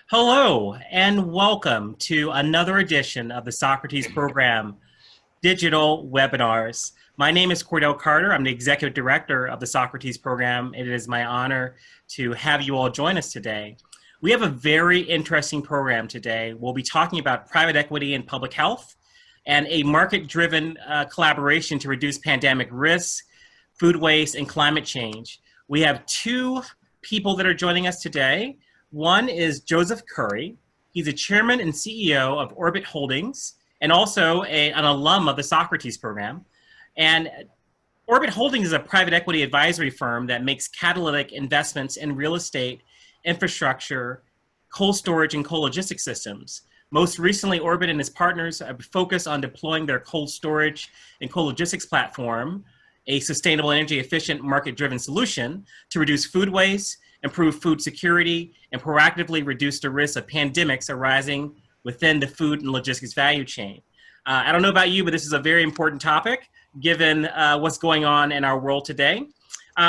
Hello, and welcome to another edition of the Socrates Program digital webinars. My name is Cordell Carter. I'm the Executive Director of the Socrates Program. It is my honor to have you all join us today. We have a very interesting program today. We'll be talking about private equity and public health and a market-driven collaboration to reduce pandemic risks, food waste, and climate change. We have two people that are joining us today. One is Joseph Curry. He's a chairman and CEO of Orbit Holdings and also an alum of the Socrates program. And Orbit Holdings is a private equity advisory firm that makes catalytic investments in real estate, infrastructure, cold storage, and cold logistics systems. Most recently, Orbit and his partners have focused on deploying their cold storage and cold logistics platform, a sustainable, energy efficient, market-driven solution to reduce food waste, improve food security, and proactively reduce the risk of pandemics arising within the food and logistics value chain. I don't know about you, but this is a very important topic given what's going on in our world today.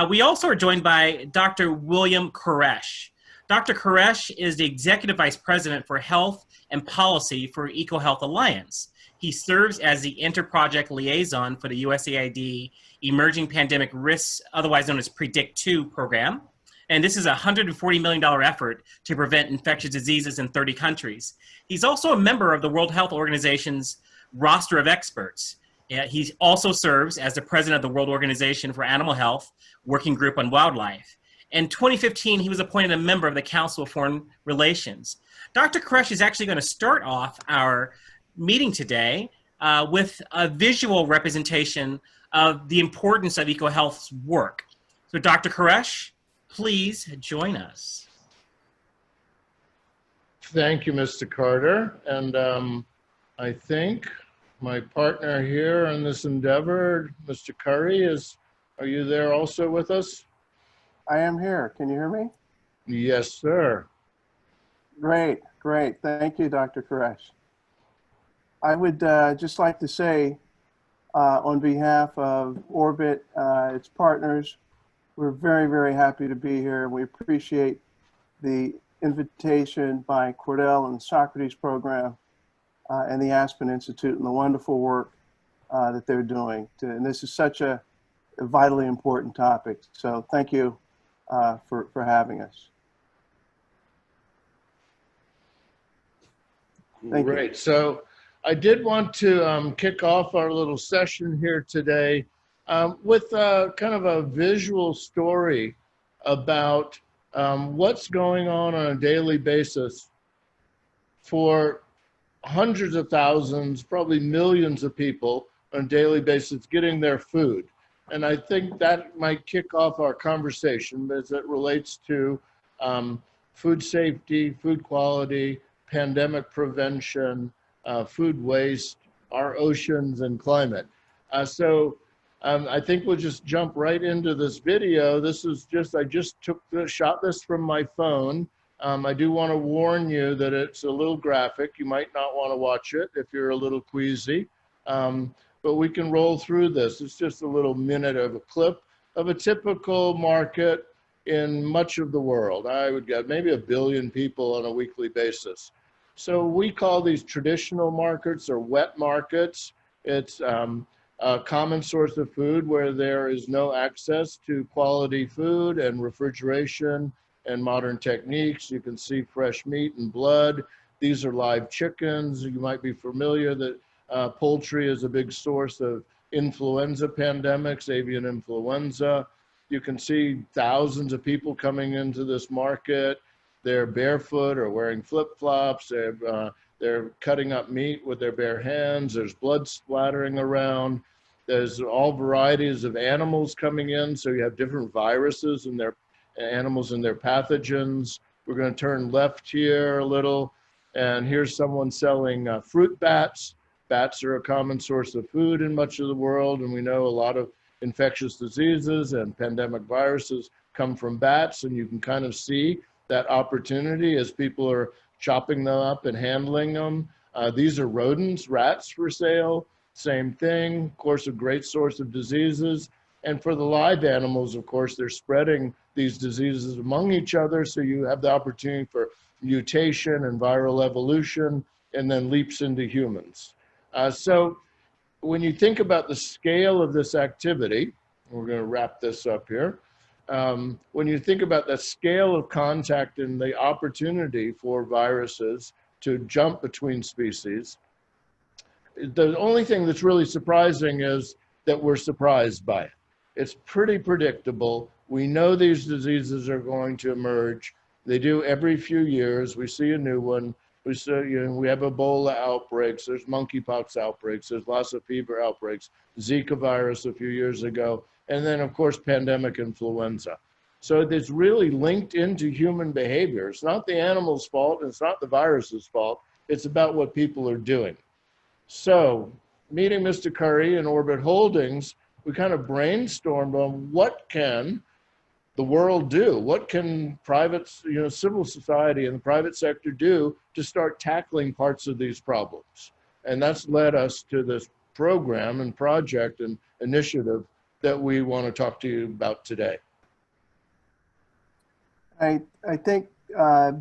We also are joined by Dr. William Koresh. Dr. Koresh is the Executive Vice President for Health and Policy for EcoHealth Alliance. He serves as the Interproject Liaison for the USAID Emerging Pandemic Risks, otherwise known as PREDICT2 program. And this is a $140 million effort to prevent infectious diseases in 30 countries. He's also a member of the World Health Organization's roster of experts. He also serves as the president of the World Organization for Animal Health Working Group on Wildlife. In 2015, he was appointed a member of the Council of Foreign Relations. Dr. Koresh is actually going to start off our meeting today with a visual representation of the importance of EcoHealth's work. So Dr. Koresh, please join us. Thank you, Mr. Carter. And I think my partner here in this endeavor, Mr. Curry, are you there also with us? I am here. Can you hear me? Yes, sir. Great, great. Thank you, Dr. Koresh. I would just like to say on behalf of Orbit, its partners, we're very, very happy to be here. We appreciate the invitation by Cordell and the Socrates program and the Aspen Institute and the wonderful work that they're doing. And this is such a vitally important topic. So thank you for having us. Thank you. Great. So I did want to kick off our little session here today with kind of a visual story about what's going on a daily basis for hundreds of thousands, probably millions of people on a daily basis getting their food. And I think that might kick off our conversation as it relates to food safety, food quality, pandemic prevention, food waste, our oceans, and climate. I think we'll just jump right into this video. This is I just shot this from my phone. I do want to warn you that it's a little graphic. You might not want to watch it if you're a little queasy, but we can roll through this. It's just a little minute of a clip of a typical market in much of the world. I would get maybe 1 billion people on a weekly basis. So we call these traditional markets or wet markets. It's a common source of food where there is no access to quality food and refrigeration and modern techniques. You can see fresh meat and blood. These are live chickens. You might be familiar that poultry is a big source of influenza pandemics, avian influenza. You can see thousands of people coming into this market. They're barefoot or wearing flip-flops. They're cutting up meat with their bare hands. There's blood splattering around. There's all varieties of animals coming in. So you have different viruses in their animals and their pathogens. We're going to turn left here a little. And here's someone selling fruit bats. Bats are a common source of food in much of the world. And we know a lot of infectious diseases and pandemic viruses come from bats. And you can kind of see that opportunity as people are chopping them up and handling them. These are rodents, rats for sale. Same thing, of course, a great source of diseases. And for the live animals, of course, they're spreading these diseases among each other. So you have the opportunity for mutation and viral evolution, and then leaps into humans. So when you think about the scale of this activity, we're going to wrap this up here. When you think about the scale of contact and the opportunity for viruses to jump between species, the only thing that's really surprising is that we're surprised by it. It's pretty predictable. We know these diseases are going to emerge. They do every few years. We see a new one. We see, we have Ebola outbreaks. There's monkeypox outbreaks. There's Lassa fever outbreaks. Zika virus a few years ago. And then, of course, pandemic influenza. So it's really linked into human behavior. It's not the animal's fault. And it's not the virus's fault. It's about what people are doing. So meeting Mr. Curry in Orbit Holdings, we kind of brainstormed on what can the world do? What can private, civil society and the private sector do to start tackling parts of these problems? And that's led us to this program and project and initiative that we want to talk to you about today. I think,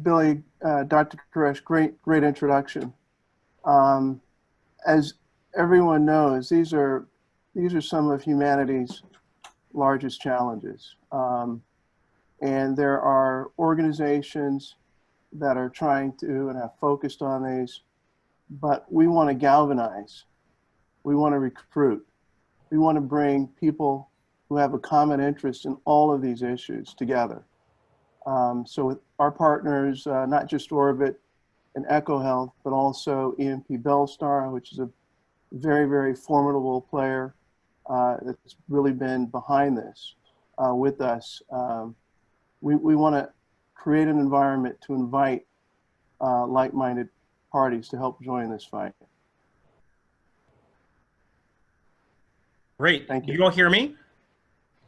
Billy, Dr. Koresh, great introduction. As everyone knows, these are some of humanity's largest challenges. And there are organizations that are trying to and have focused on these, but we want to galvanize. We want to recruit. We want to bring people who have a common interest in all of these issues together. So with our partners, not just Orbit and EcoHealth, but also EMP Bellstar, which is a very, very formidable player that's really been behind this with us. We want to create an environment to invite like-minded parties to help join this fight. Great. Thank you. You all hear me?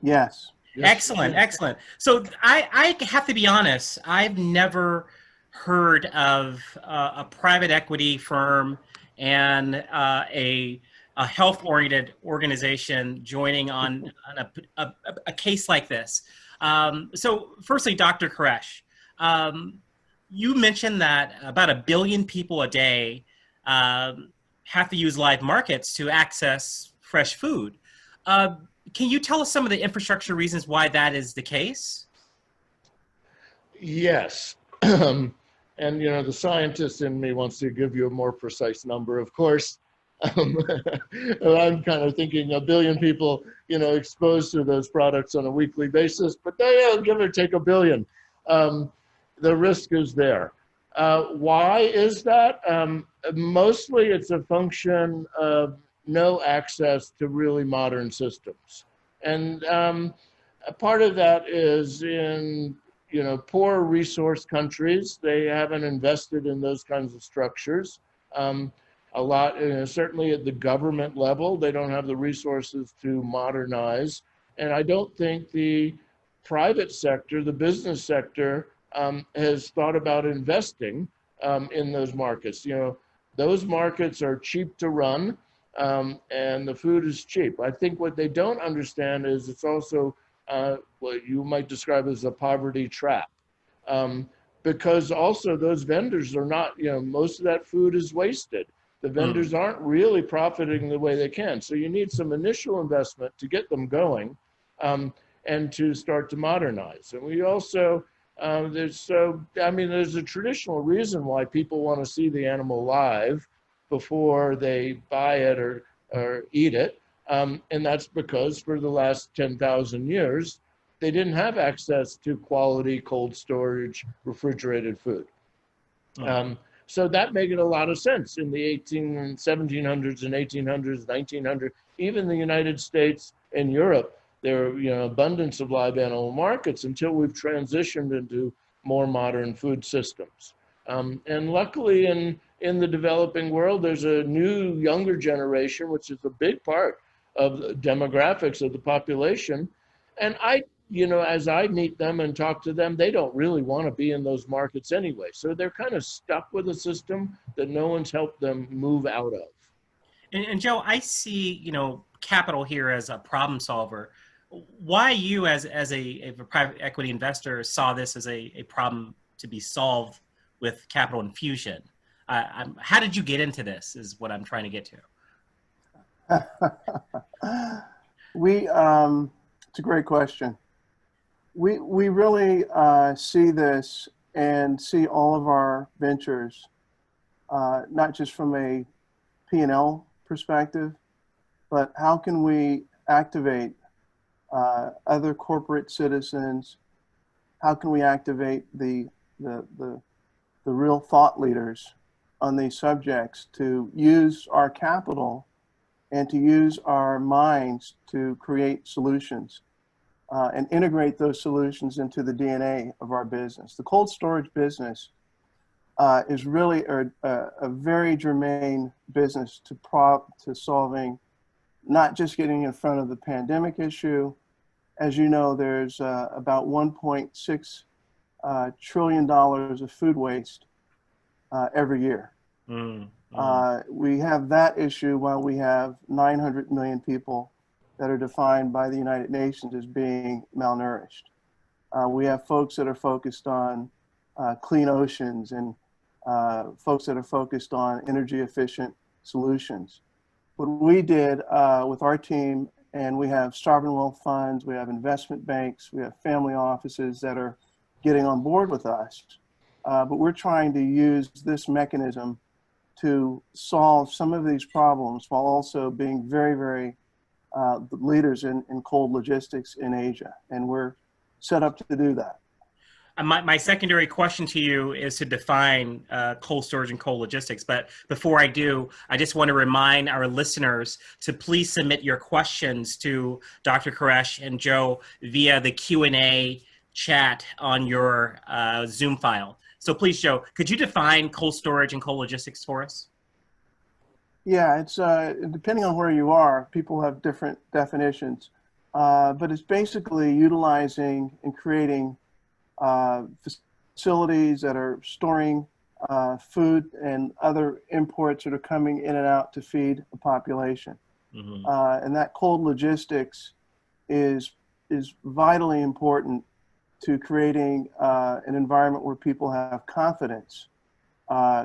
Yes. Excellent, excellent. So I have to be honest, I've never heard of a private equity firm and a health-oriented organization joining on a case like this. So firstly, Dr. Koresh, you mentioned that about 1 billion people a day have to use live markets to access fresh food. Can you tell us some of the infrastructure reasons why that is the case? Yes. And, the scientist in me wants to give you a more precise number, of course. I'm kind of thinking 1 billion people, exposed to those products on a weekly basis, but give or take 1 billion. The risk is there. Why is that? Mostly it's a function of no access to really modern systems. And a part of that is in, poor resource countries. They haven't invested in those kinds of structures. A lot, certainly at the government level, they don't have the resources to modernize. And I don't think the private sector, the business sector, has thought about investing in those markets. Those markets are cheap to run. And the food is cheap. I think what they don't understand is it's also what you might describe as a poverty trap. Because also those vendors are not, most of that food is wasted. The vendors aren't really profiting the way they can. So you need some initial investment to get them going and to start to modernize. And we also, there's a traditional reason why people want to see the animal live before they buy it or eat it. And that's because for the last 10,000 years, they didn't have access to quality cold storage, refrigerated food. So that made a lot of sense in the 1700s and 1800s, 1900s, even the United States and Europe, there were abundance of live animal markets until we've transitioned into more modern food systems. And luckily in the developing world, there's a new younger generation, which is a big part of the demographics of the population. And as I meet them and talk to them, they don't really want to be in those markets anyway. So they're kind of stuck with a system that no one's helped them move out of. And Joe, I see, capital here as a problem solver. Why you as a private equity investor saw this as a problem to be solved with capital infusion. How did you get into this is what I'm trying to get to. It's a great question. We really see this and see all of our ventures, not just from a P&L perspective, but how can we activate other corporate citizens? How can we activate the real thought leaders on these subjects to use our capital and to use our minds to create solutions and integrate those solutions into the DNA of our business? The cold storage business is really a very germane business to solving, not just getting in front of the pandemic issue. As you know, there's about $1.6 trillion of food waste every year. We have that issue while we have 900 million people that are defined by the United Nations as being malnourished. We have folks that are focused on clean oceans and folks that are focused on energy efficient solutions. What we did with our team, and we have sovereign wealth funds, we have investment banks, we have family offices that are getting on board with us, but we're trying to use this mechanism to solve some of these problems while also being very, very the leaders in cold logistics in Asia. And we're set up to do that. My secondary question to you is to define cold storage and cold logistics. But before I do, I just want to remind our listeners to please submit your questions to Dr. Koresh and Joe via the Q&A chat on your Zoom file. So please, Joe, could you define cold storage and cold logistics for us? Yeah, it's depending on where you are, people have different definitions, but it's basically utilizing and creating facilities that are storing food and other imports that are coming in and out to feed a population. Mm-hmm. And that cold logistics is vitally important to creating an environment where people have confidence.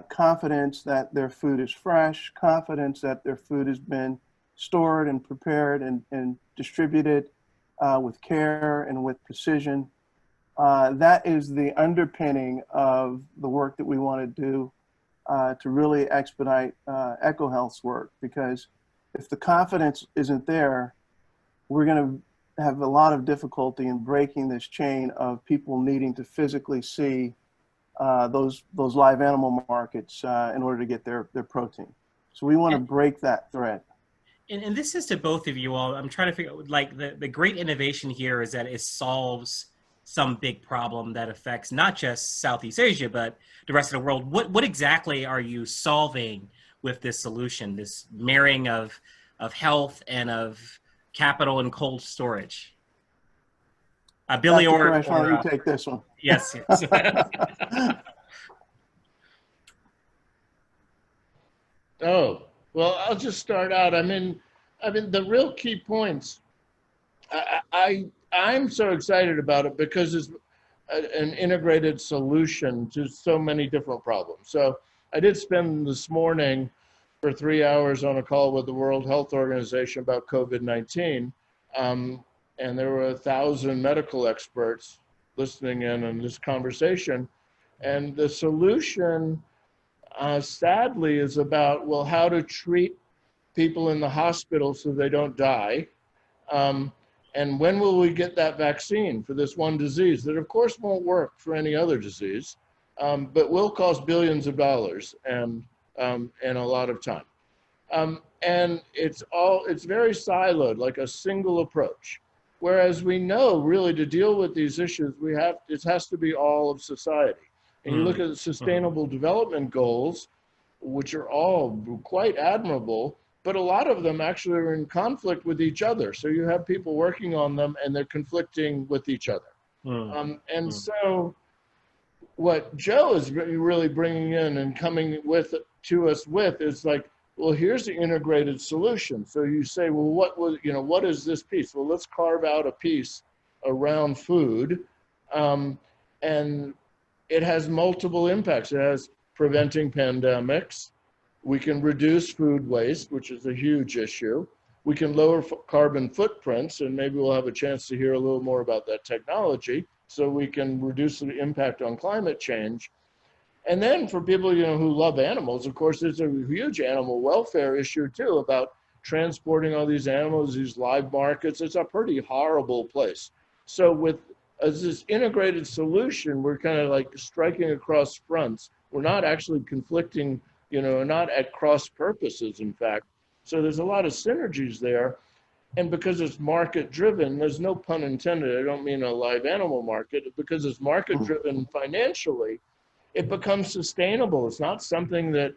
Confidence that their food is fresh, confidence that their food has been stored and prepared and distributed with care and with precision. That is the underpinning of the work that we want to do to really expedite EcoHealth's work, because if the confidence isn't there, we're going to have a lot of difficulty in breaking this chain of people needing to physically see those live animal markets in order to get their protein. So we want to break that thread. And this is to both of you all. I'm trying to figure out, like, the great innovation here is that it solves some big problem that affects not just Southeast Asia, but the rest of the world. What exactly are you solving with this solution, this marrying of health and of capital and cold storage? Billy, Dr. Koresh, why don't you take this one? Yes. Oh, well, I'll just start out. I mean, the real key points, I'm so excited about it because it's an integrated solution to so many different problems. So I did spend this morning for 3 hours on a call with the World Health Organization about COVID-19. And there were 1,000 medical experts listening in on this conversation. And the solution, sadly, is about, well, how to treat people in the hospital so they don't die. And when will we get that vaccine for this one disease that, of course, won't work for any other disease, but will cost billions of dollars and a lot of time. And it's very siloed, like a single approach. Whereas we know, really, to deal with these issues, it has to be all of society. And you look at the Sustainable Development Goals, which are all quite admirable, but a lot of them actually are in conflict with each other. So you have people working on them and they're conflicting with each other. So what Joe is really bringing in and coming to us with is like, well, here's the integrated solution. So you say, well, what is this piece? Well, let's carve out a piece around food, and it has multiple impacts. It has preventing pandemics. We can reduce food waste, which is a huge issue. We can lower carbon footprints, and maybe we'll have a chance to hear a little more about that technology, so we can reduce the impact on climate change. And then for people, who love animals, of course, there's a huge animal welfare issue too, about transporting all these animals, these live markets. It's a pretty horrible place. So with as this integrated solution, we're kind of like striking across fronts. We're not actually conflicting, not at cross purposes, in fact. So there's a lot of synergies there. And because it's market driven, there's no pun intended. I don't mean a live animal market. Because it's market driven financially, it becomes sustainable. It's not something that,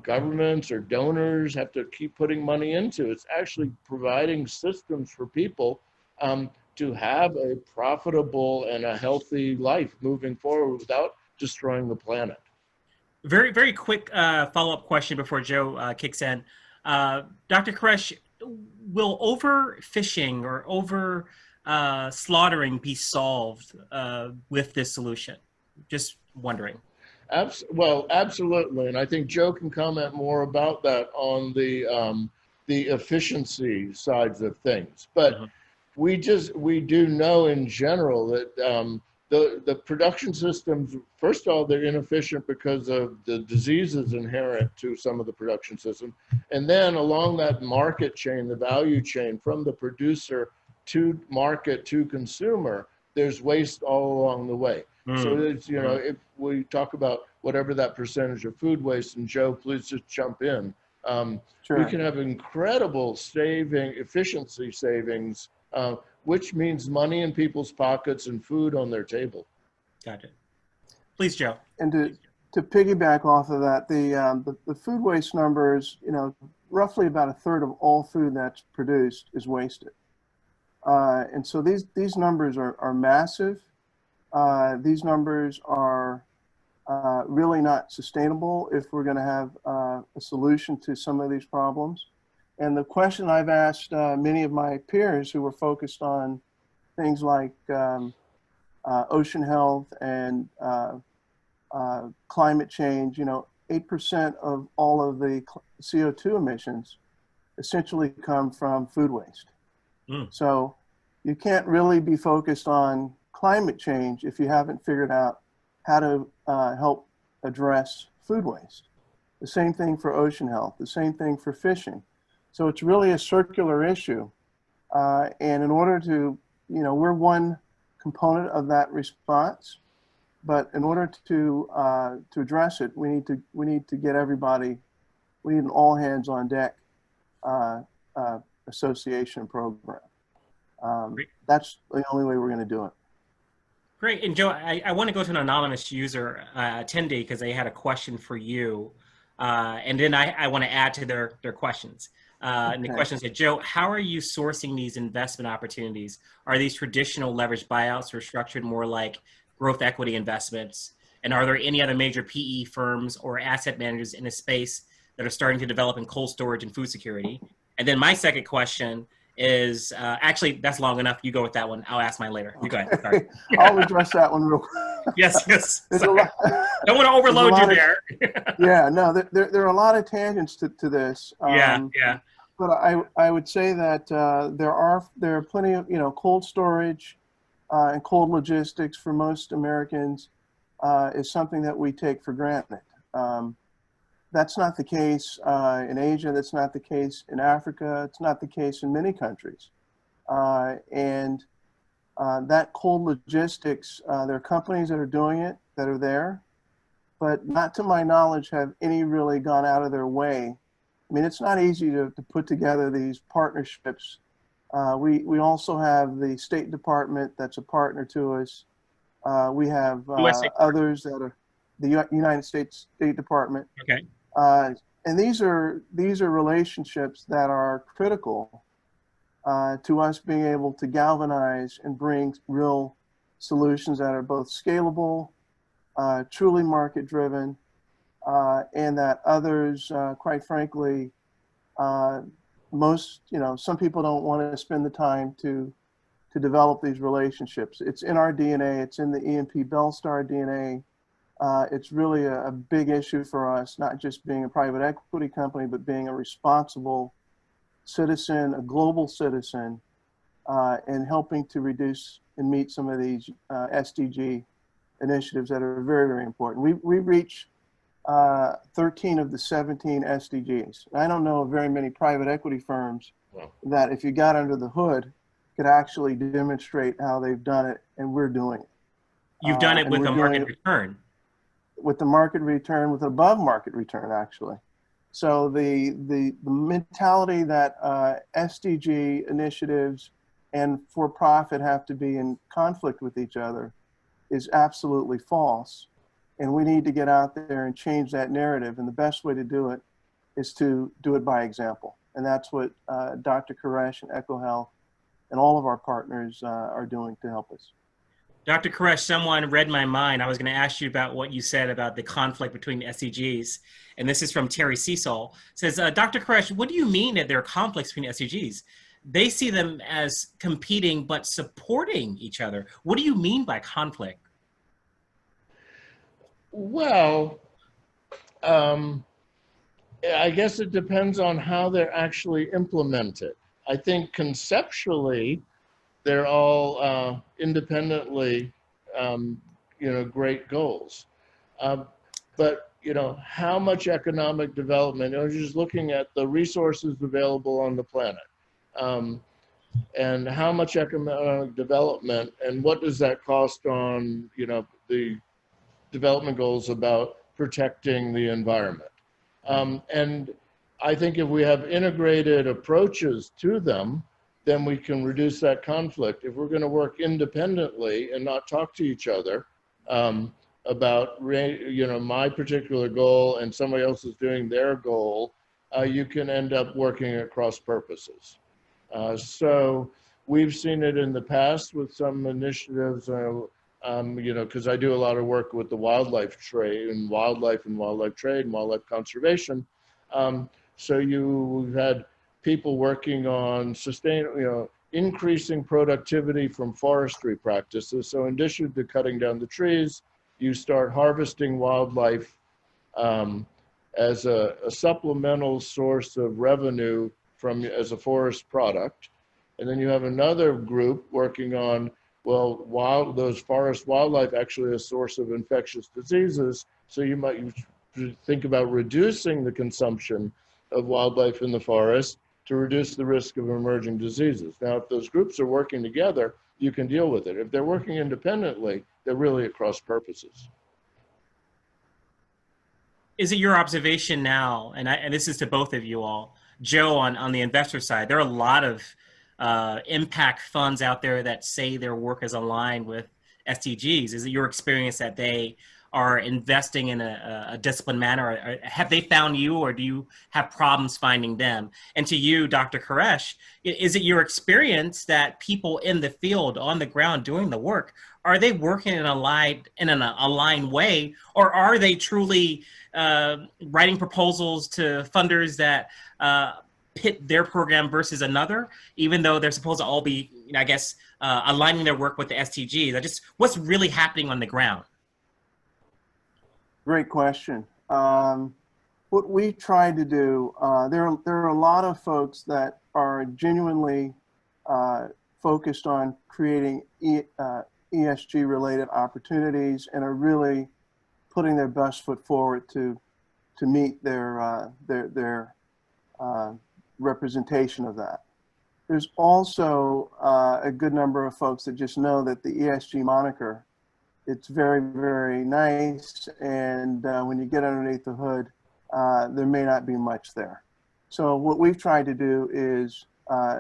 governments or donors have to keep putting money into. It's actually providing systems for people to have a profitable and a healthy life moving forward without destroying the planet. Very, very quick follow-up question before Joe kicks in. Dr. Koresh, will overfishing or over slaughtering be solved with this solution? Just wondering. Well, absolutely, and I think Joe can comment more about that on the efficiency sides of things. But we do know in general that the production systems, first of all, they're inefficient because of the diseases inherent to some of the production systems, and then along that market chain, the value chain from the producer to market to consumer, there's waste all along the way. So it's, if we talk about whatever that percentage of food waste, and Joe, please just jump in. Sure. We can have incredible efficiency savings, which means money in people's pockets and food on their table. Got it. Please, Joe. And to piggyback off of that, the food waste numbers, roughly about a third of all food that's produced is wasted. And so these numbers are massive. These numbers are really not sustainable if we're going to have a solution to some of these problems. And the question I've asked many of my peers who were focused on things like ocean health and climate change, 8% of all of the CO2 emissions essentially come from food waste. So you can't really be focused on climate change if you haven't figured out how to help address food waste. The same thing for ocean health, the same thing for fishing. So it's really a circular issue. And in order to, we're one component of that response, but in order to address it, we need to get everybody, we need an all hands on deck association program. That's the only way we're going to do it. Great. And Joe, I want to go to an anonymous user attendee because they had a question for you. And then I want to add to their questions. And the question said, Joe, how are you sourcing these investment opportunities? Are these traditional leveraged buyouts or structured more like growth equity investments? And are there any other major PE firms or asset managers in the space that are starting to develop in cold storage and food security? And then my second question is, actually, that's long enough. You go with that one. I'll ask mine later. You go ahead. Sorry. I'll address that one real quick. Yes. Don't want to overload you there. Yeah, no, there are a lot of tangents to this. Yeah. But I would say that there are plenty of, cold storage and cold logistics for most Americans is something that we take for granted. That's not the case in Asia. That's not the case in Africa. It's not the case in many countries. And that cold logistics, there are companies that are doing it, that are there, but not to my knowledge have any really gone out of their way. I mean, it's not easy to put together these partnerships. We also have the State Department that's a partner to us. We have others that are the United States State Department. Okay. And these are relationships that are critical to us being able to galvanize and bring real solutions that are both scalable, truly market driven, and that others, quite frankly, some people don't want to spend the time to develop these relationships. It's in our DNA. It's in the EMP Bellstar DNA. It's really a big issue for us, not just being a private equity company, but being a responsible citizen, a global citizen, and helping to reduce and meet some of these SDG initiatives that are very, very important. We reach 13 of the 17 SDGs. I don't know of very many private equity firms that, if you got under the hood, could actually demonstrate how they've done it, and we're doing it. You've done it And with we're a doing market it return. with the market return, with above market return, actually. So the mentality that SDG initiatives and for-profit have to be in conflict with each other is absolutely false. And we need to get out there and change that narrative. And the best way to do it is to do it by example. And that's what Dr. Koresh and EcoHealth and all of our partners are doing to help us. Dr. Koresh, someone read my mind. I was going to ask you about what you said about the conflict between the SDGs. And this is from Terry Cecil. It says, Dr. Koresh, what do you mean that there are conflicts between SDGs? They see them as competing but supporting each other. What do you mean by conflict? Well, I guess it depends on how they're actually implemented. I think conceptually, they're all independently, great goals. But how much economic development? Just looking at the resources available on the planet, and how much economic development, and what does that cost on the development goals about protecting the environment? And I think if we have integrated approaches to them, then we can reduce that conflict. If we're going to work independently and not talk to each other about my particular goal and somebody else is doing their goal, you can end up working at cross purposes. So we've seen it in the past with some initiatives, because I do a lot of work with the wildlife trade and wildlife trade and wildlife conservation. So you've had people working on increasing productivity from forestry practices. So in addition to cutting down the trees, you start harvesting wildlife as a supplemental source of revenue as a forest product. And then you have another group working on, those forest wildlife actually a source of infectious diseases. So you might think about reducing the consumption of wildlife in the forest to reduce the risk of emerging diseases. Now, if those groups are working together, you can deal with it. If they're working independently, they're really at cross purposes. Is it your observation now, and this is to both of you all, Joe, on the investor side, there are a lot of impact funds out there that say their work is aligned with SDGs. Is it your experience that they are investing in a disciplined manner? Or have they found you, or do you have problems finding them? And to you, Dr. Koresh, is it your experience that people in the field, on the ground, doing the work, are they working in an aligned way, or are they truly writing proposals to funders that pit their program versus another, even though they're supposed to all be, aligning their work with the SDGs? What's really happening on the ground? Great question. What we try to do, there are a lot of folks that are genuinely focused on creating ESG related opportunities and are really putting their best foot forward to meet their representation of that. There's also a good number of folks that just know that the ESG moniker, it's very, very nice, and when you get underneath the hood, there may not be much there. So what we've tried to do is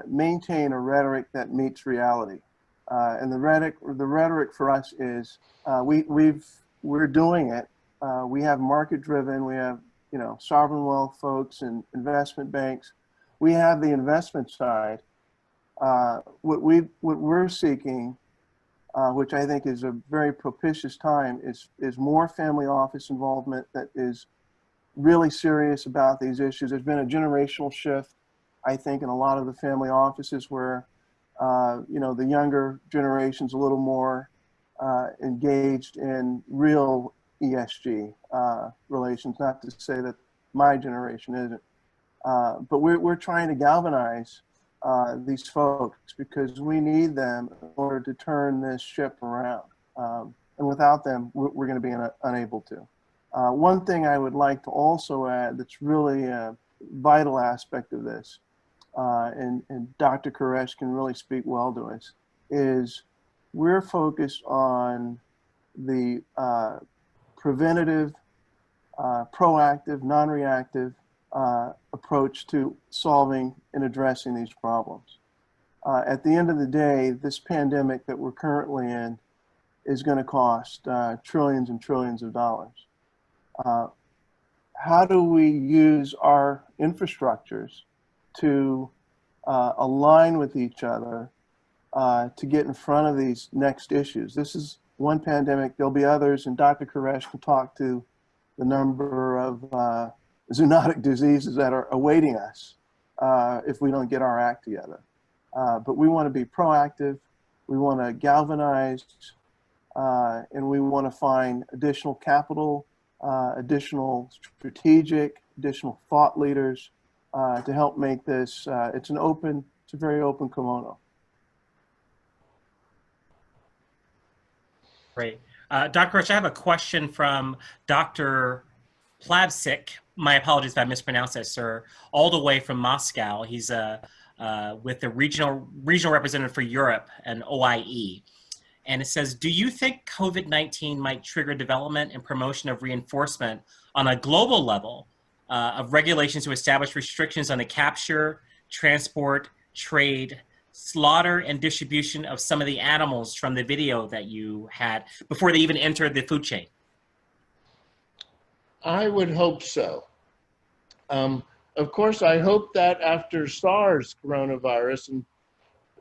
maintain a rhetoric that meets reality. And the rhetoric for us is we're doing it. We have market-driven. We have sovereign wealth folks and investment banks. We have the investment side. What we're seeking, which I think is a very propitious time, is more family office involvement that is really serious about these issues. There's been a generational shift, I think, in a lot of the family offices where the younger generation's a little more engaged in real ESG relations. Not to say that my generation isn't, but we're trying to galvanize these folks because we need them in order to turn this ship around. And without them, we're going to be unable to. One thing I would like to also add that's really a vital aspect of this, and Dr. Koresh can really speak well to us, is we're focused on the preventative, proactive, non-reactive approach to solving and addressing these problems. At the end of the day, this pandemic that we're currently in is going to cost trillions and trillions of dollars. How do we use our infrastructures to align with each other to get in front of these next issues? This is one pandemic, there'll be others, and Dr. Koresh can talk to the number of zoonotic diseases that are awaiting us if we don't get our act together. But we want to be proactive, we want to galvanize, and we want to find additional capital, additional strategic, additional thought leaders to help make this, it's a very open kimono. Great. Dr. Koresh, I have a question from Dr. Plavsik. My apologies if I mispronounced that, sir. All the way from Moscow. He's with the regional representative for Europe and OIE. And it says, do you think COVID-19 might trigger development and promotion of reinforcement on a global level of regulations to establish restrictions on the capture, transport, trade, slaughter, and distribution of some of the animals from the video that you had before they even entered the food chain? I would hope so. Of course, I hope that after SARS coronavirus in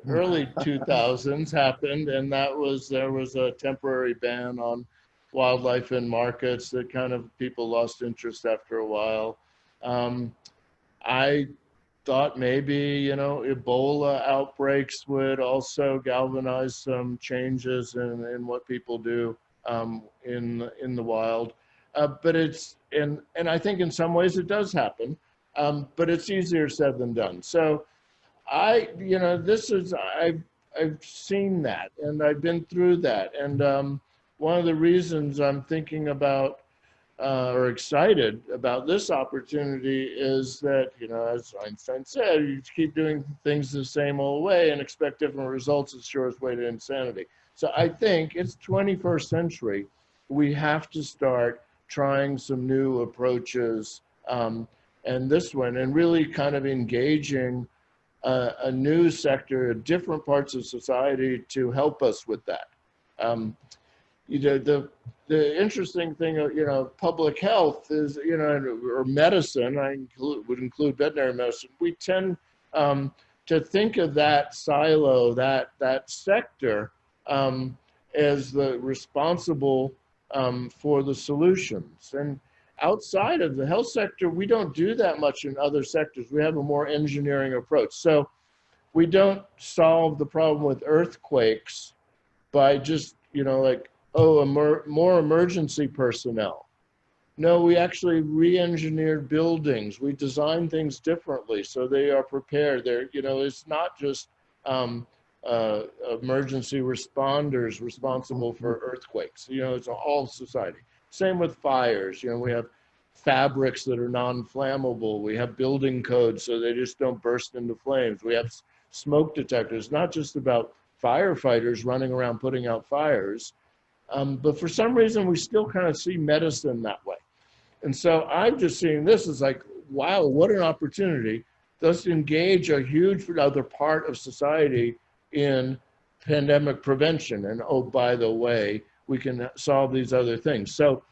early 2000s happened, and there was a temporary ban on wildlife in markets that kind of people lost interest after a while. I thought maybe, Ebola outbreaks would also galvanize some changes in what people do in the wild. But and I think in some ways it does happen, but it's easier said than done. So I've seen that, and I've been through that. And one of the reasons I'm thinking about or excited about this opportunity is that, as Einstein said, you keep doing things the same old way and expect different results is the surest way to insanity. So I think it's 21st century. We have to start trying some new approaches, and this one, and really kind of engaging a new sector, different parts of society to help us with that. The interesting thing, public health is, or medicine, would include veterinary medicine. We tend to think of that silo, that sector, as the responsible for the solutions. And outside of the health sector, we don't do that much in other sectors. We have a more engineering approach. So we don't solve the problem with earthquakes by just, more emergency personnel. No, we actually re-engineered buildings. We design things differently so they are prepared. It's not just emergency responders responsible for earthquakes. It's all society. Same with fires. We have fabrics that are non-flammable. We have building codes so they just don't burst into flames. We have smoke detectors, not just about firefighters running around putting out fires. But for some reason, we still kind of see medicine that way. And so I'm just seeing this as like, wow, what an opportunity. Let's engage a huge other part of society in pandemic prevention. And oh, by the way, we can solve these other things. So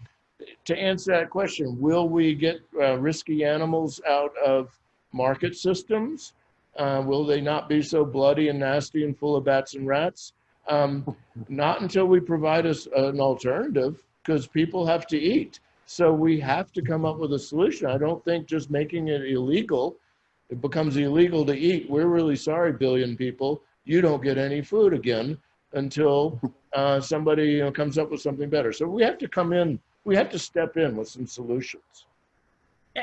to answer that question, will we get risky animals out of market systems? Will they not be so bloody and nasty and full of bats and rats? Not until we provide us an alternative, because people have to eat. So we have to come up with a solution. I don't think just making it illegal, it becomes illegal to eat. We're really sorry, billion people. You don't get any food again until somebody comes up with something better. So we have to come in we had to step in with some solutions.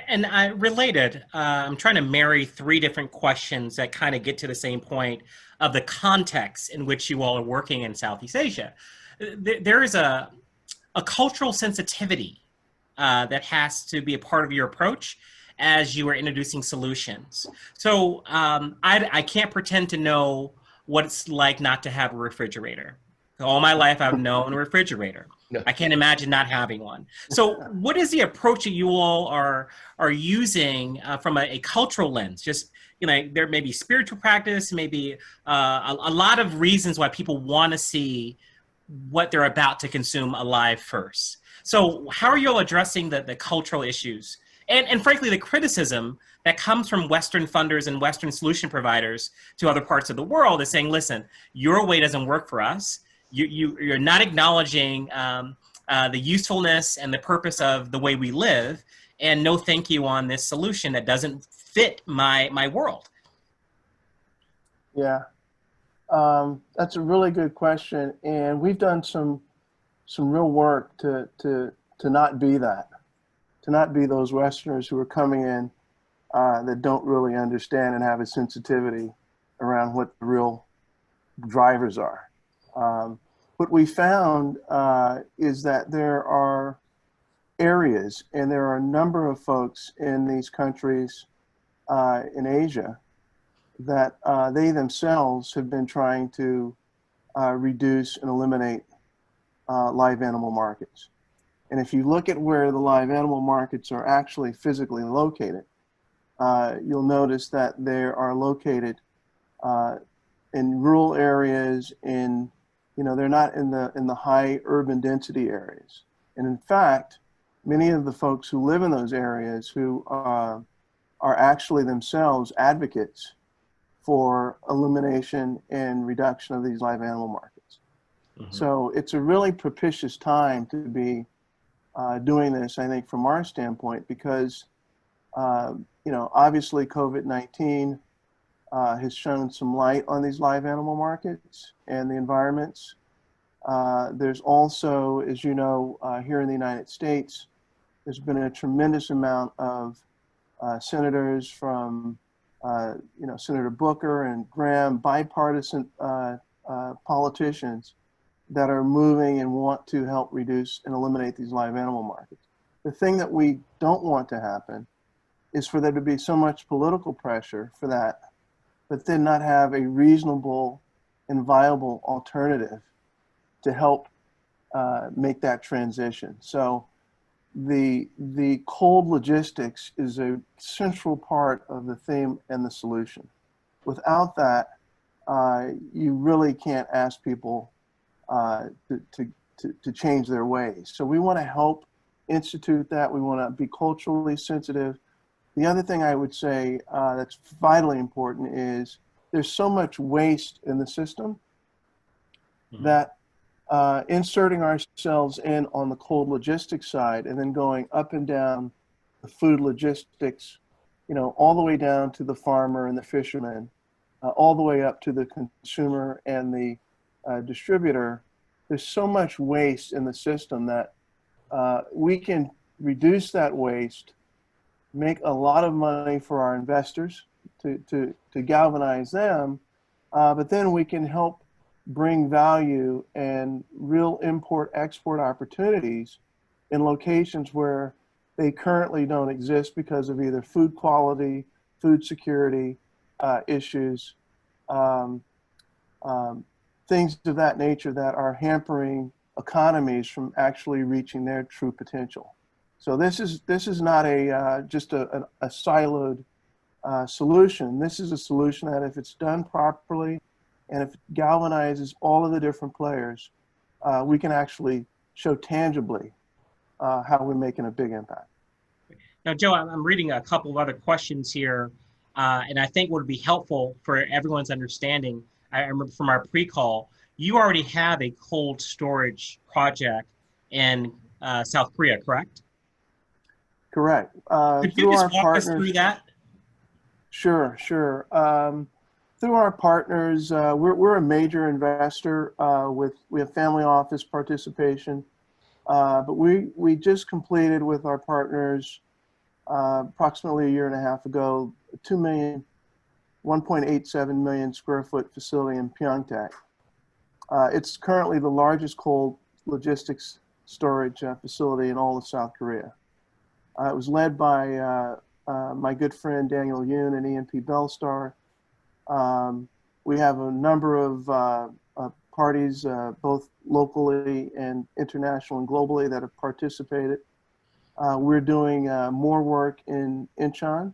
And I related, I'm trying to marry three different questions that kind of get to the same point of the context in which you all are working in Southeast Asia. There is a cultural sensitivity that has to be a part of your approach as you are introducing solutions. So I can't pretend to know what it's like not to have a refrigerator. All my life, I've known a refrigerator. No. I can't imagine not having one. So, what is the approach that you all are using from a cultural lens? Just there may be spiritual practice, maybe a lot of reasons why people want to see what they're about to consume alive first. So, how are you all addressing the cultural issues and frankly the criticism that comes from Western funders and Western solution providers to other parts of the world is saying, listen, your way doesn't work for us. You're not acknowledging the usefulness and the purpose of the way we live, and no thank you on this solution that doesn't fit my world. Yeah, that's a really good question, and we've done some real work to not be that, to not be those Westerners who are coming in that don't really understand and have a sensitivity around what the real drivers are. What we found is that there are areas, and there are a number of folks in these countries in Asia that they themselves have been trying to reduce and eliminate live animal markets. And if you look at where the live animal markets are actually physically located, you'll notice that they are located in rural areas, they're not in the high urban density areas. And in fact, many of the folks who live in those areas who are actually themselves advocates for elimination and reduction of these live animal markets. Mm-hmm. So it's a really propitious time to be doing this, I think, from our standpoint, because obviously COVID-19 has shown some light on these live animal markets and the environments. There's also, as you know, here in the United States, there's been a tremendous amount of senators from, Senator Booker and Graham, bipartisan politicians that are moving and want to help reduce and eliminate these live animal markets. The thing that we don't want to happen is for there to be so much political pressure for that, but then not have a reasonable and viable alternative to help make that transition. So the cold logistics is a central part of the theme and the solution. Without that, you really can't ask people to change their ways. So we want to help institute that. We want to be culturally sensitive. The other thing I would say that's vitally important is there's so much waste in the system that inserting ourselves in on the cold logistics side and then going up and down the food logistics, all the way down to the farmer and the fisherman, all the way up to the consumer and the distributor. There's so much waste in the system that we can reduce that waste, make a lot of money for our investors to galvanize them, but then we can help bring value and real import-export opportunities in locations where they currently don't exist because of either food quality, food security issues, things of that nature that are hampering economies from actually reaching their true potential. So this is not just a siloed solution. This is a solution that, if it's done properly and if it galvanizes all of the different players, we can actually show tangibly how we're making a big impact. Now, Joe, I'm reading a couple of other questions here, and I think what would be helpful for everyone's understanding. I remember from our pre-call, you already have a cold storage project in South Korea, correct? Correct. Could you just walk us through that? Sure. Through our partners, we're a major investor we have family office participation. But we just completed with our partners approximately a year and a half ago, 1.87 million square foot facility in Pyeongtaek. It's currently the largest cold logistics storage facility in all of South Korea. It was led by my good friend Daniel Yoon and ENP Bellstar. We have a number of parties, both locally and international and globally, that have participated. We're doing more work in Incheon,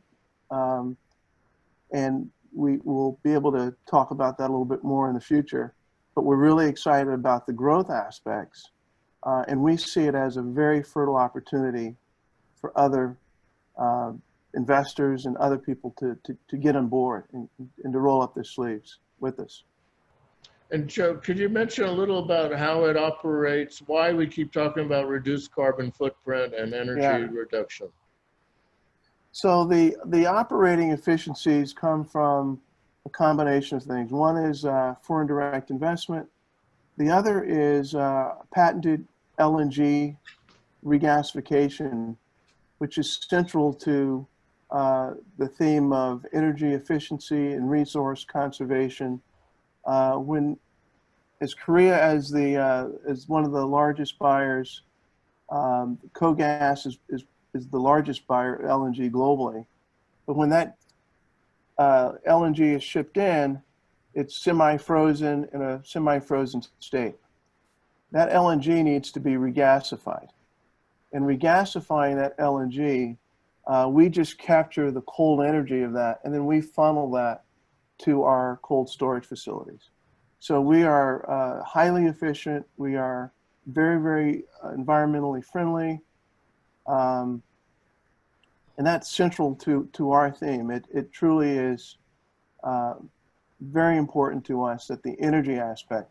and we will be able to talk about that a little bit more in the future. But we're really excited about the growth aspects, and we see it as a very fertile opportunity for other investors and other people to get on board and to roll up their sleeves with us. And Joe, could you mention a little about how it operates, why we keep talking about reduced carbon footprint and energy reduction? So the operating efficiencies come from a combination of things. One is foreign direct investment. The other is patented LNG regasification, which is central to the theme of energy efficiency and resource conservation. As Korea as one of the largest buyers, KOGAS is the largest buyer of LNG globally. But when that LNG is shipped in, it's semi-frozen in a semi-frozen state. That LNG needs to be regasified. And regasifying that LNG, we just capture the cold energy of that, and then we funnel that to our cold storage facilities. So we are highly efficient. We are very, very environmentally friendly. And that's central to our theme. It truly is very important to us that the energy aspect.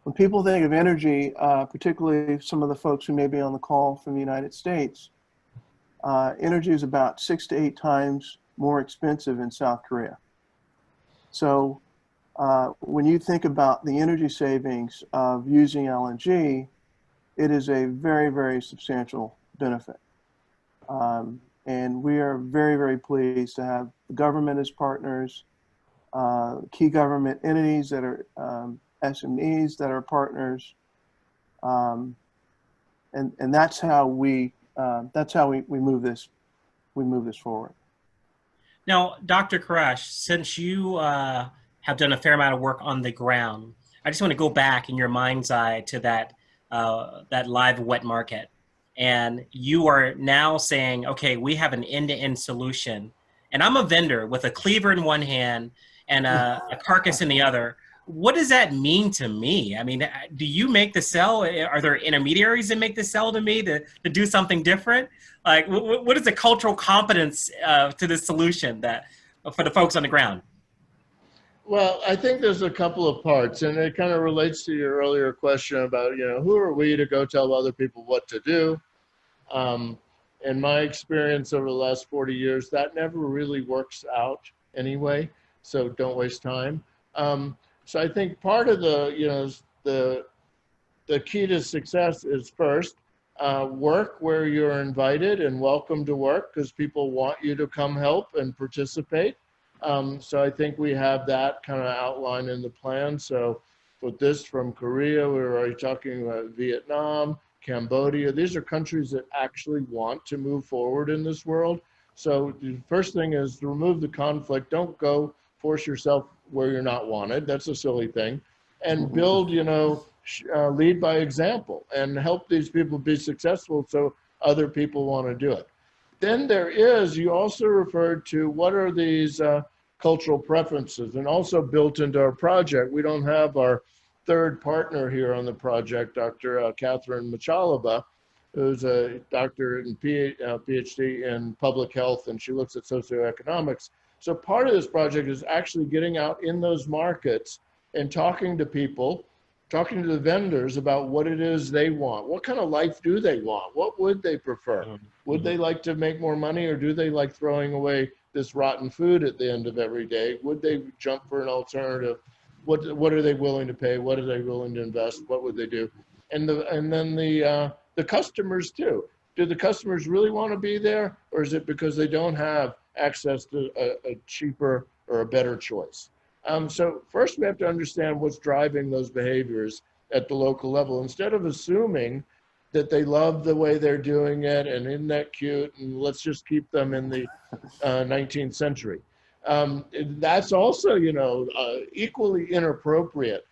When people think of energy, particularly some of the folks who may be on the call from the United States, energy is about 6 to 8 times more expensive in South Korea. So when you think about the energy savings of using LNG, it is a very, very substantial benefit. And we are very, very pleased to have the government as partners, key government entities that are SMEs that are partners, and that's how we move this forward. Now, Dr. Koresh, since you have done a fair amount of work on the ground, I just want to go back in your mind's eye to that live wet market. And you are now saying, okay, we have an end-to-end solution. And I'm a vendor with a cleaver in one hand and a carcass in the other. What does that mean to me? I mean, do you make the sell? Are there intermediaries that make the sell to me to do something different? Like, what is the cultural competence to this solution that for the folks on the ground? Well, I think there's a couple of parts, and it kind of relates to your earlier question about, who are we to go tell other people what to do? In my experience over the last 40 years, that never really works out anyway, so don't waste time. So I think part of the key to success is first, work where you're invited and welcome to work because people want you to come help and participate. So I think we have that kind of outlined in the plan. So with this from Korea, we were already talking about Vietnam, Cambodia. These are countries that actually want to move forward in this world. So the first thing is to remove the conflict. Don't go force yourself where you're not wanted. That's a silly thing. And build, lead by example and help these people be successful so other people want to do it. Then you also referred to what are these cultural preferences, and also built into our project. We don't have our third partner here on the project, Dr. Catherine Machalaba, who's a doctor and PhD in public health, and she looks at socioeconomics. So part of this project is actually getting out in those markets and talking to people, talking to the vendors about what it is they want. What kind of life do they want? What would they prefer? Would they like to make more money, or do they like throwing away this rotten food at the end of every day? Would they jump for an alternative? What are they willing to pay? What are they willing to invest? What would they do? and then the customers too. Do the customers really want to be there, or is it because they don't have access to a cheaper or a better choice? So first we have to understand what's driving those behaviors at the local level, instead of assuming that they love the way they're doing it and isn't that cute and let's just keep them in the 19th century. That's also, equally inappropriate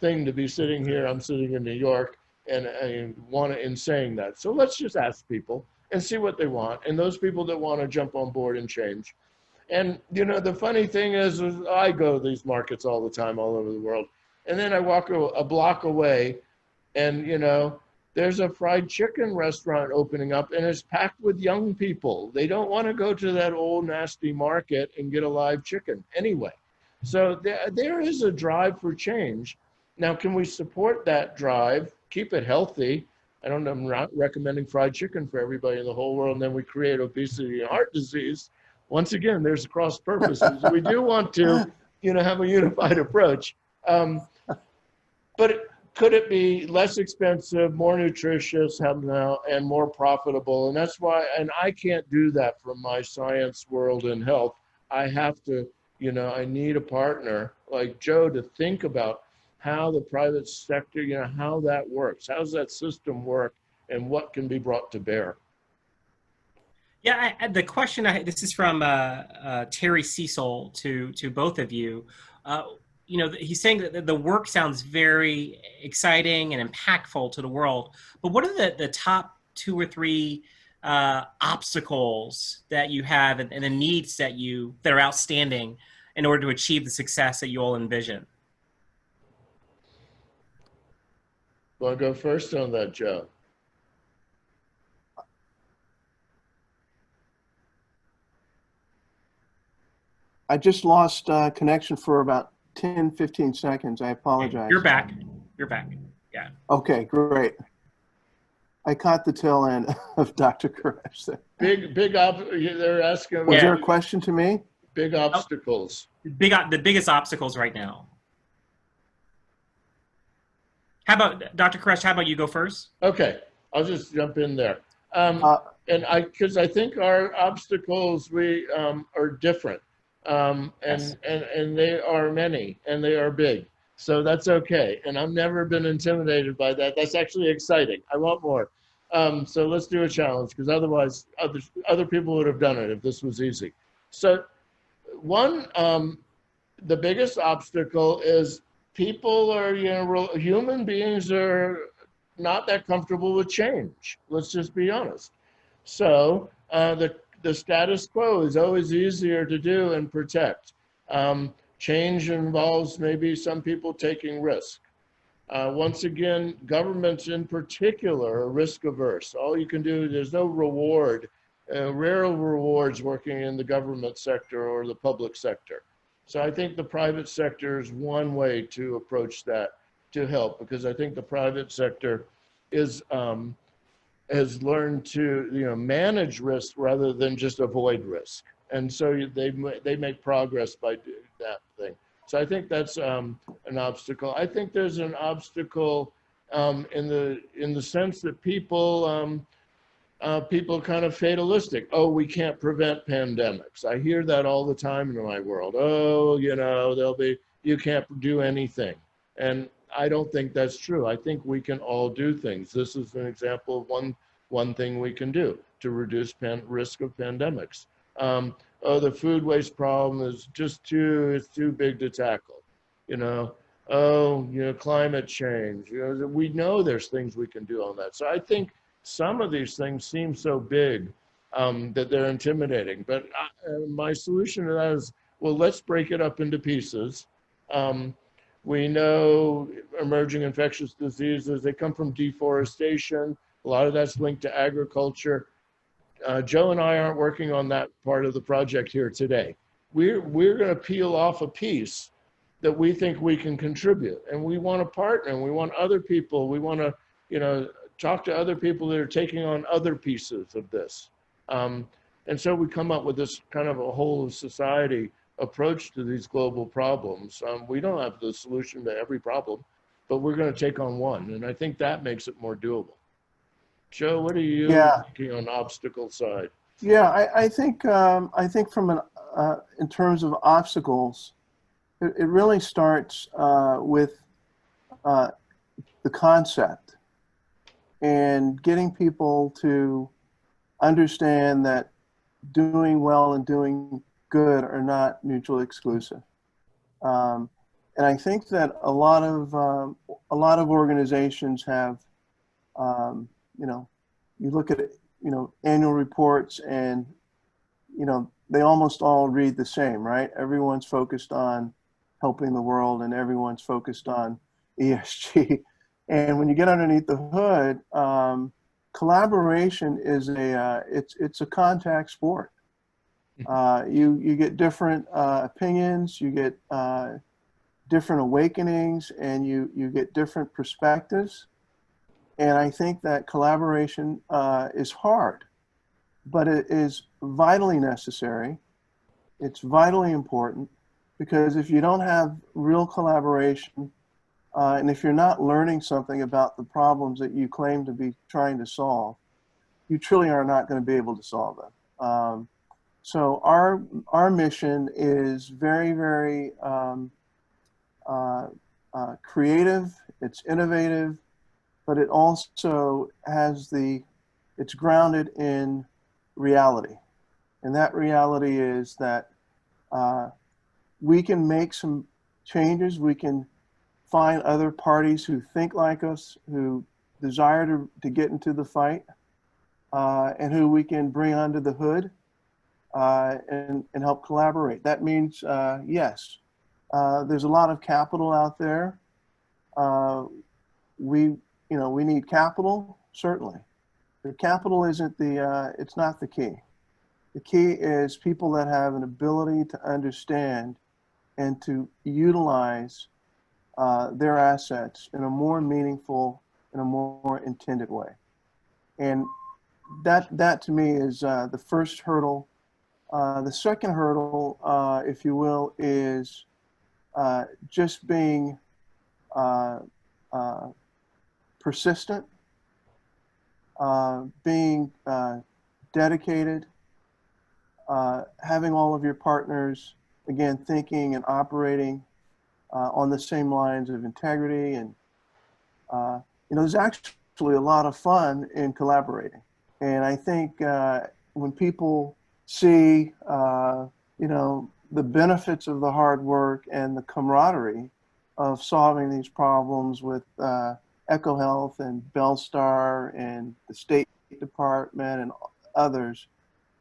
thing to be sitting here. I'm sitting in New York and in saying that. So let's just ask people and see what they want. And those people that want to jump on board and change. And, the funny thing is I go to these markets all the time, all over the world. And then I walk a block away and, there's a fried chicken restaurant opening up and it's packed with young people. They don't want to go to that old nasty market and get a live chicken anyway. So there is a drive for change. Now, can we support that drive, keep it healthy? I'm not recommending fried chicken for everybody in the whole world, and then we create obesity and heart disease. Once again, there's cross purposes. We do want to, have a unified approach. But could it be less expensive, more nutritious, and more profitable? And that's why, and I can't do that from my science world and health. I have to, I need a partner like Joe to think about how the private sector, how that works. How does that system work and what can be brought to bear? Yeah, the question, this is from Terry Cecil to both of you. He's saying that the work sounds very exciting and impactful to the world, but what are the top 2 or 3 obstacles that you have and the needs that are outstanding in order to achieve the success that you all envision? Want to go first on that, Joe? I just lost connection for about 10, 15 seconds. I apologize. You're back. Yeah. Okay, great. I caught the tail end of Dr. Koresh. They're asking about. Was there a question to me? Big obstacles. The biggest obstacles right now. How about, Dr. Koresh, how about you go first? Okay, I'll just jump in there. Because I think our obstacles, are different. Yes. And they are many and they are big. So that's okay. And I've never been intimidated by that. That's actually exciting. I want more. So let's do a challenge, because otherwise other people would have done it if this was easy. So the biggest obstacle is people are, human beings are not that comfortable with change. Let's just be honest. So the status quo is always easier to do and protect. Change involves maybe some people taking risk. Once again, governments in particular are risk averse. All you can do, there's no reward, rare rewards working in the government sector or the public sector. So I think the private sector is one way to approach that to help, because I think the private sector has learned to manage risk rather than just avoid risk, and so they make progress by doing that thing. So I think that's an obstacle. I think there's an obstacle in the sense that people kind of fatalistic. Oh, we can't prevent pandemics. I hear that all the time in my world. Oh, you can't do anything, and I don't think that's true. I think we can all do things. This is an example of one thing we can do to reduce risk of pandemics. The food waste problem is just too big to tackle. Climate change. We know there's things we can do on that. So I think some of these things seem so big that they're intimidating. But my solution to that is, well, let's break it up into pieces. We know emerging infectious diseases, they come from deforestation. A lot of that's linked to agriculture. Joe and I aren't working on that part of the project here today. We're going to peel off a piece that we think we can contribute, and we want to partner, and we want other people. We want to, talk to other people that are taking on other pieces of this. And so we come up with this kind of a whole of society approach to these global problems. We don't have the solution to every problem, but we're going to take on one. And I think that makes it more doable. Joe, what are you Yeah. thinking on the obstacle side? Yeah, I think from an in terms of obstacles, it really starts with uh, the concept and getting people to understand that doing well and doing good are not mutually exclusive. Um, and I think that a lot of organizations have, you know, you look at annual reports and they almost all read the same, right? Everyone's focused on helping the world and everyone's focused on ESG. And when you get underneath the hood, collaboration is it's a contact sport. You get different opinions, you get different awakenings, and you get different perspectives. And I think that collaboration is hard, but it is vitally necessary. It's vitally important because if you don't have real collaboration, and if you're not learning something about the problems that you claim to be trying to solve, you truly are not going to be able to solve them. So our mission is very, very creative. It's innovative, but it also it's grounded in reality. And that reality is that we can make some changes. We can find other parties who think like us, who desire to get into the fight, and who we can bring under the hood and help collaborate. That means, yes, there's a lot of capital out there. We need capital, certainly. The capital isn't it's not the key. The key is people that have an ability to understand and to utilize their assets in a more meaningful, in a more intended way. And that to me is the first hurdle. The second hurdle, if you will, is just being persistent, being dedicated, having all of your partners, again, thinking and operating on the same lines of integrity. And, there's actually a lot of fun in collaborating. And I think when people see, the benefits of the hard work and the camaraderie of solving these problems with EcoHealth and Bellstar and the State Department and others,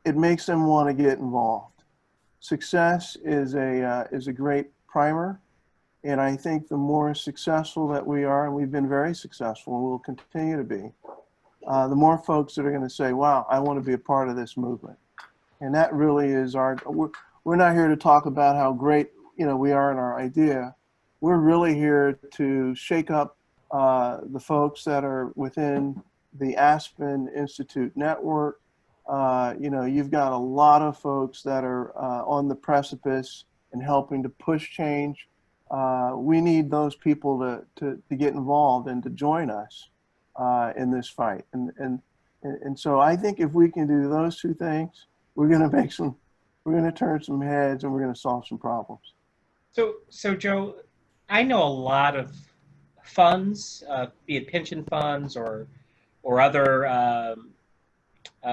it makes them want to get involved. Success is a great primer, and I think the more successful that we are, and we've been very successful, and we'll continue to be, the more folks that are going to say, "Wow, I want to be a part of this movement." And that really is we're not here to talk about how great we are in our idea. We're really here to shake up the folks that are within the Aspen Institute network. You've got a lot of folks that are on the precipice and helping to push change. We need those people to get involved and to join us in this fight. And so I think if we can do those two things, we're going to turn some heads and we're going to solve some problems. So Joe, I know a lot of funds, be it pension funds or other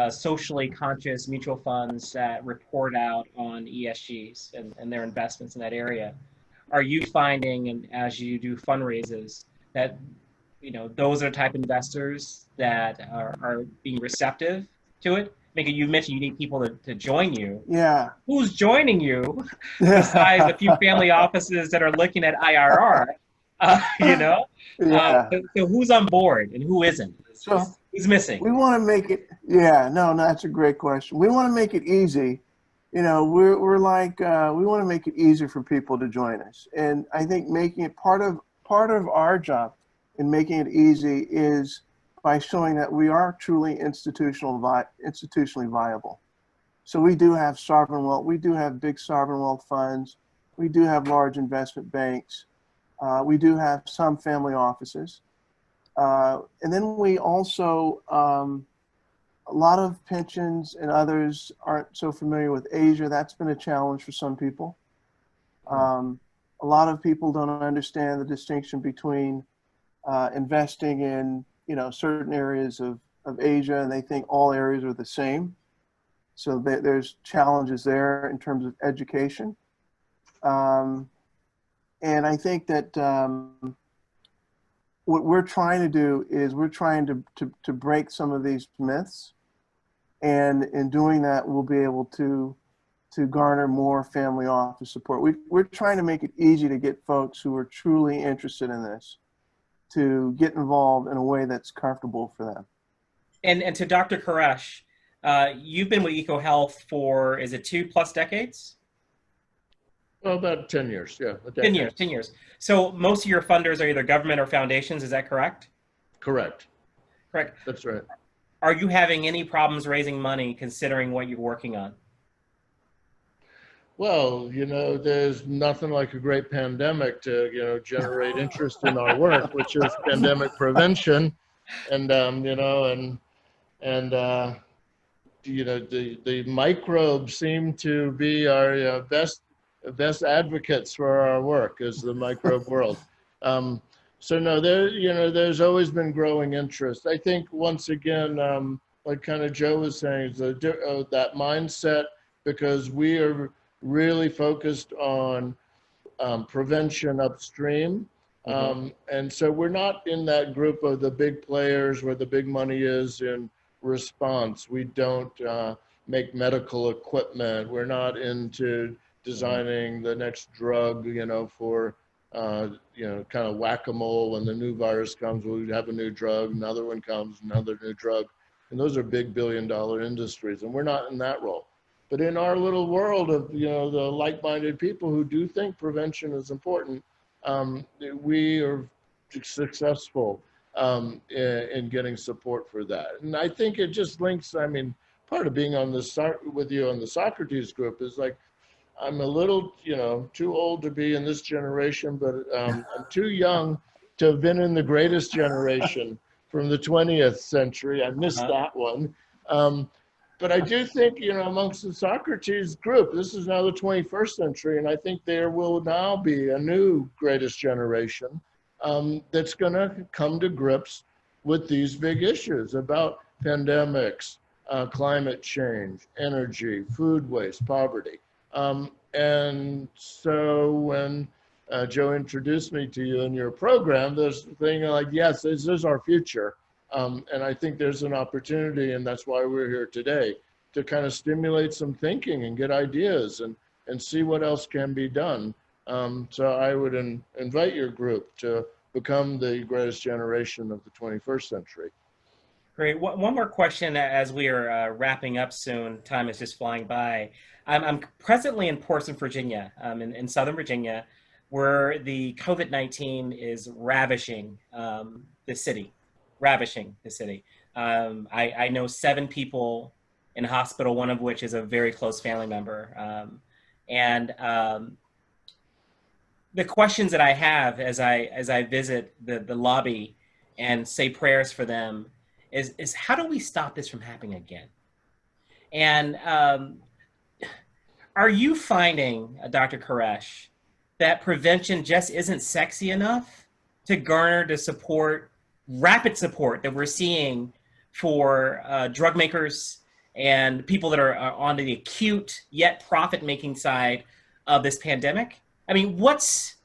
socially conscious mutual funds that report out on ESGs and their investments in that area. Are you finding, and as you do fundraisers, that those are the type of investors that are being receptive to it? You mentioned you need people to join you. Yeah. Who's joining you besides a few family offices that are looking at IRR? Yeah. So who's on board and who isn't? Who's missing? We want to make it. Yeah. No, that's a great question. We want to make it easy. We're like we want to make it easier for people to join us, and I think making it part of our job in making it easy is by showing that we are truly institutionally viable. So we do have sovereign wealth. We do have big sovereign wealth funds. We do have large investment banks. We do have some family offices. And then we also, a lot of pensions and others aren't so familiar with Asia. That's been a challenge for some people. A lot of people don't understand the distinction between investing in, certain areas of Asia, and they think all areas are the same. So there's challenges there in terms of education. And I think that what we're trying to do is we're trying to break some of these myths. And in doing that, we'll be able to garner more family office support. We're trying to make it easy to get folks who are truly interested in this to get involved in a way that's comfortable for them. And to Dr. Koresh, you've been with EcoHealth for, is it 2+ decades? Well, about 10 years, yeah. 10 years, 10 years. So most of your funders are either government or foundations, is that correct? Correct. Correct. That's right. Are you having any problems raising money considering what you're working on? Well, there's nothing like a great pandemic to, generate interest in our work, which is pandemic prevention. And, the microbes seem to be our best advocates for our work is the microbe world. So no, there's always been growing interest. I think once again, like kind of Joe was saying, is that mindset, because we are really focused on prevention upstream. And so we're not in that group of the big players where the big money is in response. We don't make medical equipment. We're not into designing the next drug, for, kind of whack-a-mole. When the new virus comes, we have a new drug, another one comes, another new drug. And those are big billion-dollar industries, and we're not in that role. But in our little world of, the like-minded people who do think prevention is important, we are successful in getting support for that. And I think it just links, part of being on with you on the Socrates group is like, I'm a little, too old to be in this generation, but I'm too young to have been in the greatest generation from the 20th century. I missed that one. But I do think, amongst the Socrates group, this is now the 21st century, and I think there will now be a new greatest generation that's going to come to grips with these big issues about pandemics, climate change, energy, food waste, poverty. And so when Joe introduced me to you in your program, there's the thing like, yes, this is our future. And I think there's an opportunity, and that's why we're here today, to kind of stimulate some thinking and get ideas and see what else can be done. So I would invite your group to become the greatest generation of the 21st century. Great. One more question as we are wrapping up soon. Time is just flying by. I'm presently in Portsmouth, Virginia, in Southern Virginia, where the COVID-19 is ravishing the city. I know 7 people in hospital, one of which is a very close family member. The questions that I have as I visit the lobby and say prayers for them is how do we stop this from happening again? And are you finding, Dr. Koresh, that prevention just isn't sexy enough to garner the support, rapid support that we're seeing for drug makers and people that are on the acute yet profit-making side of this pandemic? I mean, what is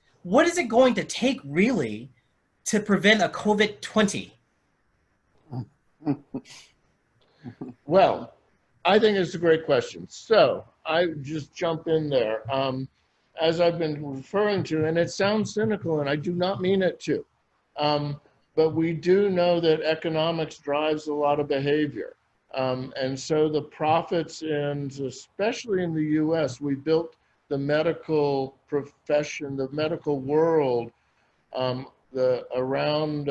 it going to take really to prevent a COVID-20? Well, I think it's a great question. So I just jump in there. As I've been referring to, and it sounds cynical, and I do not mean it to, but we do know that economics drives a lot of behavior. And so the profits, especially in the US, we built the medical profession, the medical world, around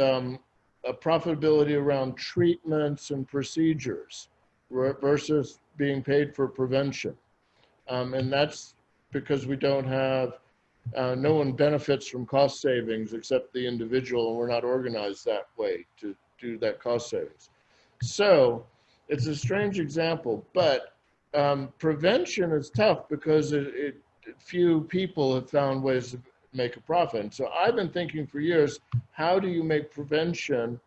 a profitability around treatments and procedures versus being paid for prevention. And that's because we don't have No one benefits from cost savings except the individual, and we're not organized that way to do that cost savings. So it's a strange example, but prevention is tough because few people have found ways to make a profit. And so I've been thinking for years, how do you make prevention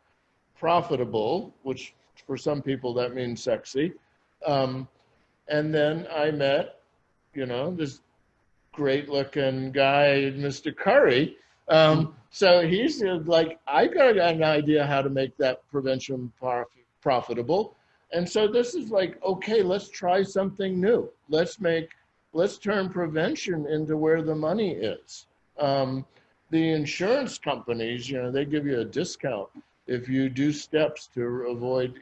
profitable, which for some people that means sexy. And then I met, this great looking guy, Mr. Curry. So he's like, I got an idea how to make that prevention profitable. And so this is like, okay, let's try something new. Let's turn prevention into where the money is. The insurance companies, they give you a discount if you do steps to avoid,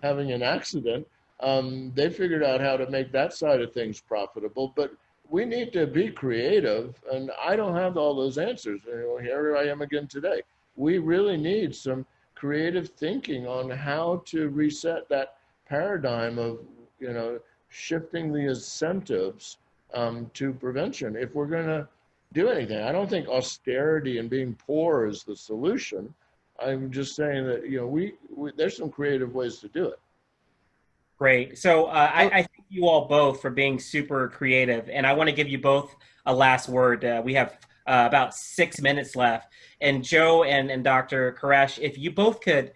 having an accident. They figured out how to make that side of things profitable, but we need to be creative, and I don't have all those answers. Here I am again today. We really need some creative thinking on how to reset that paradigm of, shifting the incentives to prevention. If we're going to do anything, I don't think austerity and being poor is the solution. I'm just saying that, there's some creative ways to do it. Great. So I thank you all both for being super creative, and I want to give you both a last word. We have about 6 minutes left, and Joe and Dr. Koresh, if you both could,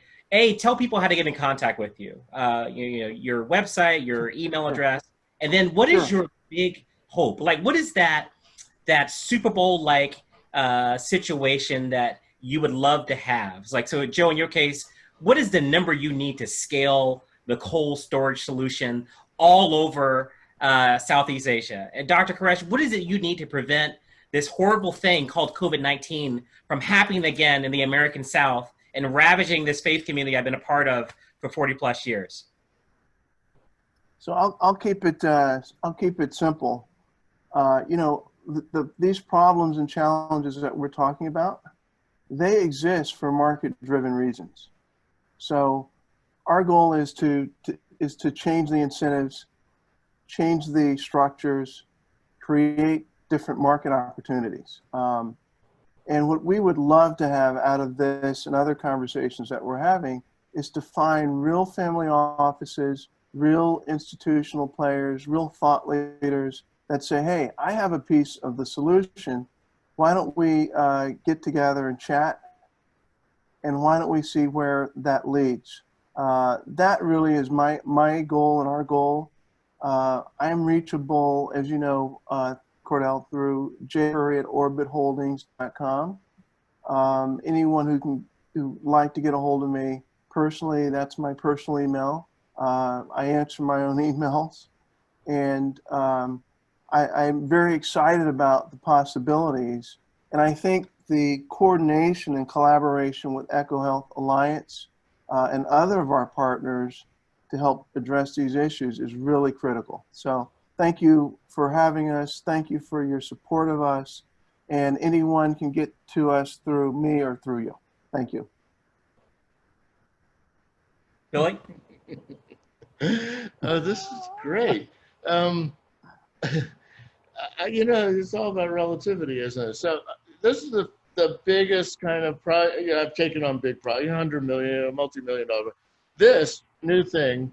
tell people how to get in contact with you. Your website, your email address, and then what is your big hope? Like, what is that Super Bowl like situation that you would love to have? It's like, so Joe, in your case, what is the number you need to scale the cold storage solution all over Southeast Asia? And Dr. Koresh, what is it you need to prevent this horrible thing called COVID-19 from happening again in the American South and ravaging this faith community I've been a part of for 40 plus years? So I'll keep it simple. These problems and challenges that we're talking about, they exist for market-driven reasons. So our goal is to change the incentives, change the structures, create different market opportunities. And what we would love to have out of this and other conversations that we're having is to find real family offices, real institutional players, real thought leaders that say, hey, I have a piece of the solution. Why don't we get together and chat? And why don't we see where that leads? That really is my goal and our goal. I am reachable, as you know, Cordell, through jfurry@orbitholdings.com. Anyone who'd like to get a hold of me personally, that's my personal email. I answer my own emails. And I'm very excited about the possibilities. And I think the coordination and collaboration with EcoHealth Alliance and other of our partners to help address these issues is really critical. So thank you for having us. Thank you for your support of us. And anyone can get to us through me or through you. Thank you. Billy? Oh, this is great. It's all about relativity, isn't it? So this is the biggest kind of I've taken on big project, $100 million, multi-million-dollar. This new thing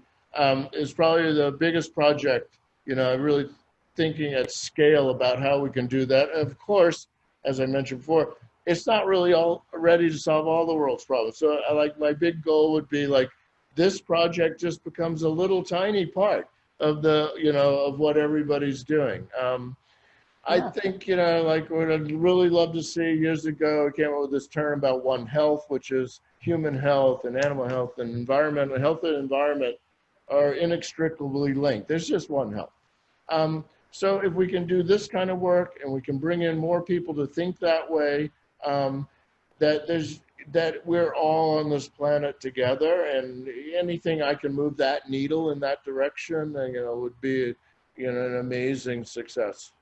is probably the biggest project. Really thinking at scale about how we can do that. And of course, as I mentioned before, it's not really all ready to solve all the world's problems. So my big goal would be like this project just becomes a little tiny part of of what everybody's doing. I think, what I'd really love to see years ago, I came up with this term about One Health, which is human health and animal health and environmental health and environment are inextricably linked. There's just one health. So if we can do this kind of work and we can bring in more people to think that way, that we're all on this planet together, and anything I can move that needle in that direction, would be, an amazing success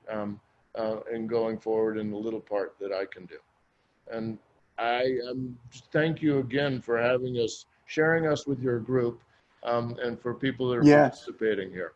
in going forward in the little part that I can do. And I thank you again for having us, sharing us with your group, and for people that are participating here.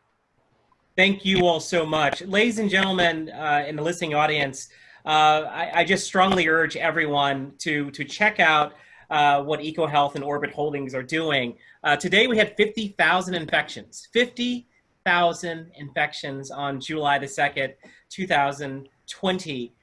Thank you all so much. Ladies and gentlemen in the listening audience, I just strongly urge everyone to check out what EcoHealth and Orbit Holdings are doing. Today we had 50,000 infections. 50,000 infections on July the 2nd, 2020.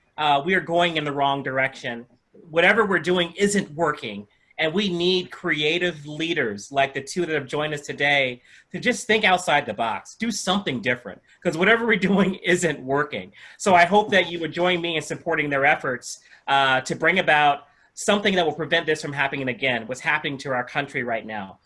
We are going in the wrong direction. Whatever we're doing isn't working. And we need creative leaders like the two that have joined us today to just think outside the box, do something different, because whatever we're doing isn't working. So I hope that you would join me in supporting their efforts to bring about something that will prevent this from happening again, what's happening to our country right now.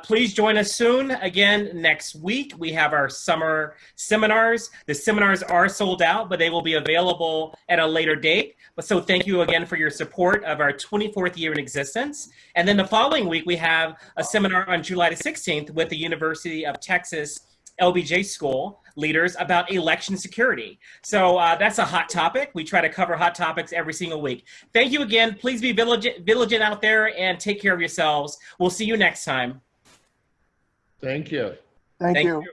Please join us soon. Again, next week, we have our summer seminars. The seminars are sold out, but they will be available at a later date. But so thank you again for your support of our 24th year in existence. And then the following week, we have a seminar on July the 16th with the University of Texas LBJ School leaders about election security. So that's a hot topic. We try to cover hot topics every single week. Thank you again. Please be vigilant out there and take care of yourselves. We'll see you next time. Thank you. Thank you. you.